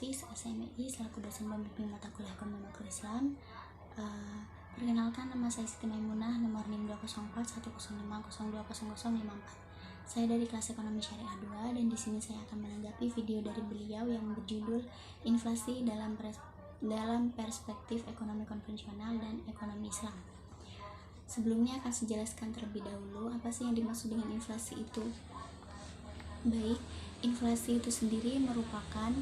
Hafiz, SMI, selaku dosen pembimbing mata kuliah Ekonomi Makro Islam. Perkenalkan, nama saya Siti Maimunah, nomor NIM 2041050200054. Saya dari kelas Ekonomi Syariah 2, dan di sini saya akan menanggapi video dari beliau yang berjudul Inflasi dalam Perspektif Ekonomi Konvensional dan Ekonomi Islam. Sebelumnya akan saya jelaskan terlebih dahulu apa sih yang dimaksud dengan inflasi itu. Baik, inflasi itu sendiri merupakan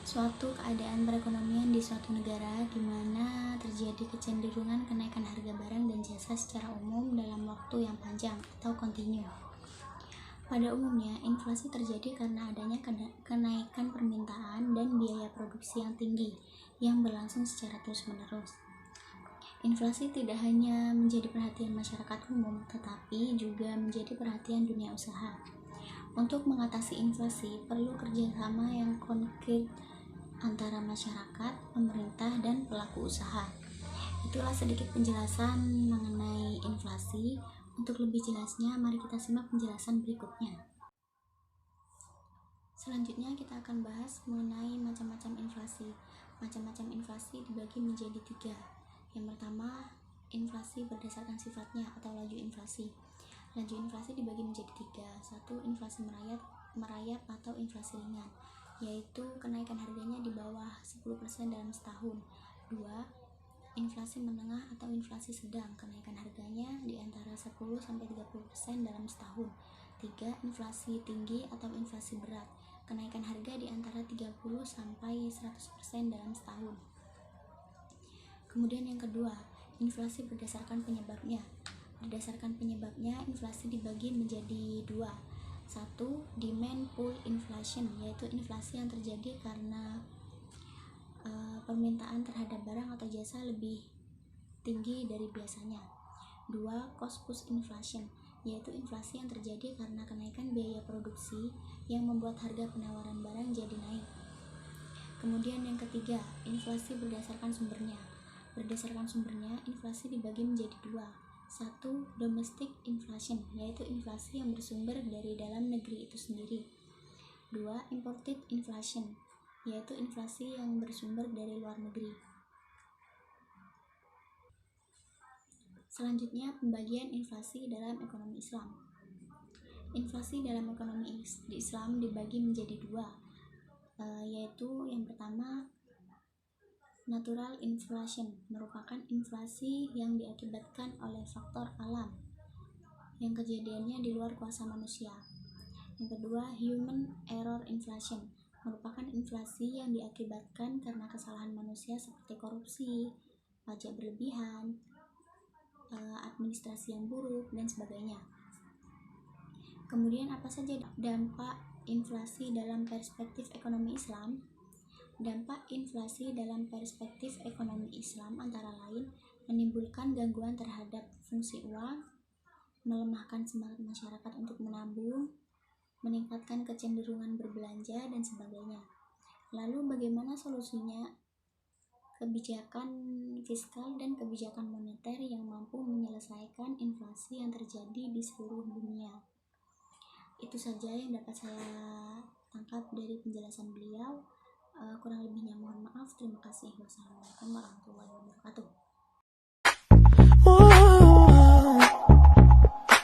suatu keadaan perekonomian di suatu negara di mana terjadi kecenderungan kenaikan harga barang dan jasa secara umum dalam waktu yang panjang atau kontinu. Pada umumnya, inflasi terjadi karena adanya kenaikan permintaan dan biaya produksi yang tinggi yang berlangsung secara terus-menerus. Inflasi tidak hanya menjadi perhatian masyarakat umum, tetapi juga menjadi perhatian dunia usaha. Untuk mengatasi inflasi, perlu kerjasama yang konkret antara masyarakat, pemerintah, dan pelaku usaha. Itulah sedikit penjelasan mengenai inflasi. Untuk lebih jelasnya, mari kita simak penjelasan berikutnya. Selanjutnya kita akan bahas mengenai macam-macam inflasi. Macam-macam inflasi dibagi menjadi 3. Yang pertama, inflasi berdasarkan sifatnya atau laju inflasi. Laju inflasi dibagi menjadi 3. 1. Inflasi merayap atau inflasi ringan, yaitu kenaikan harganya di bawah 10% dalam setahun. 2. Inflasi menengah atau inflasi sedang, kenaikan harganya di antara 10-30% dalam setahun. 3. Inflasi tinggi atau inflasi berat, kenaikan harga di antara 30-100% dalam setahun. Kemudian yang kedua, inflasi berdasarkan penyebabnya. Berdasarkan penyebabnya, inflasi dibagi menjadi 2. 1. Demand pull inflation, yaitu inflasi yang terjadi karena permintaan terhadap barang atau jasa lebih tinggi dari biasanya. 2. Cost push inflation, yaitu inflasi yang terjadi karena kenaikan biaya produksi yang membuat harga penawaran barang jadi naik. Kemudian yang ketiga, inflasi berdasarkan sumbernya. Berdasarkan sumbernya, inflasi dibagi menjadi 2. 1. Domestic inflation, yaitu inflasi yang bersumber dari dalam negeri itu sendiri. 2. Imported inflation, yaitu inflasi yang bersumber dari luar negeri. Selanjutnya, pembagian inflasi dalam ekonomi Islam. Inflasi dalam ekonomi Islam dibagi menjadi 2, yaitu yang pertama, natural inflation, merupakan inflasi yang diakibatkan oleh faktor alam yang kejadiannya di luar kuasa manusia. Yang kedua, human error inflation, merupakan inflasi yang diakibatkan karena kesalahan manusia seperti korupsi, pajak berlebihan, administrasi yang buruk, dan sebagainya. Kemudian apa saja dampak inflasi dalam perspektif ekonomi Islam? Dampak inflasi dalam perspektif ekonomi Islam antara lain menimbulkan gangguan terhadap fungsi uang, melemahkan semangat masyarakat untuk menabung, meningkatkan kecenderungan berbelanja, dan sebagainya. Lalu bagaimana solusinya? Kebijakan fiskal dan kebijakan moneter yang mampu menyelesaikan inflasi yang terjadi di seluruh dunia. Itu saja yang dapat saya tangkap dari penjelasan beliau. Kurang lebihnya mohon maaf. Terima kasih. Wassalamualaikum warahmatullahi wabarakatuh.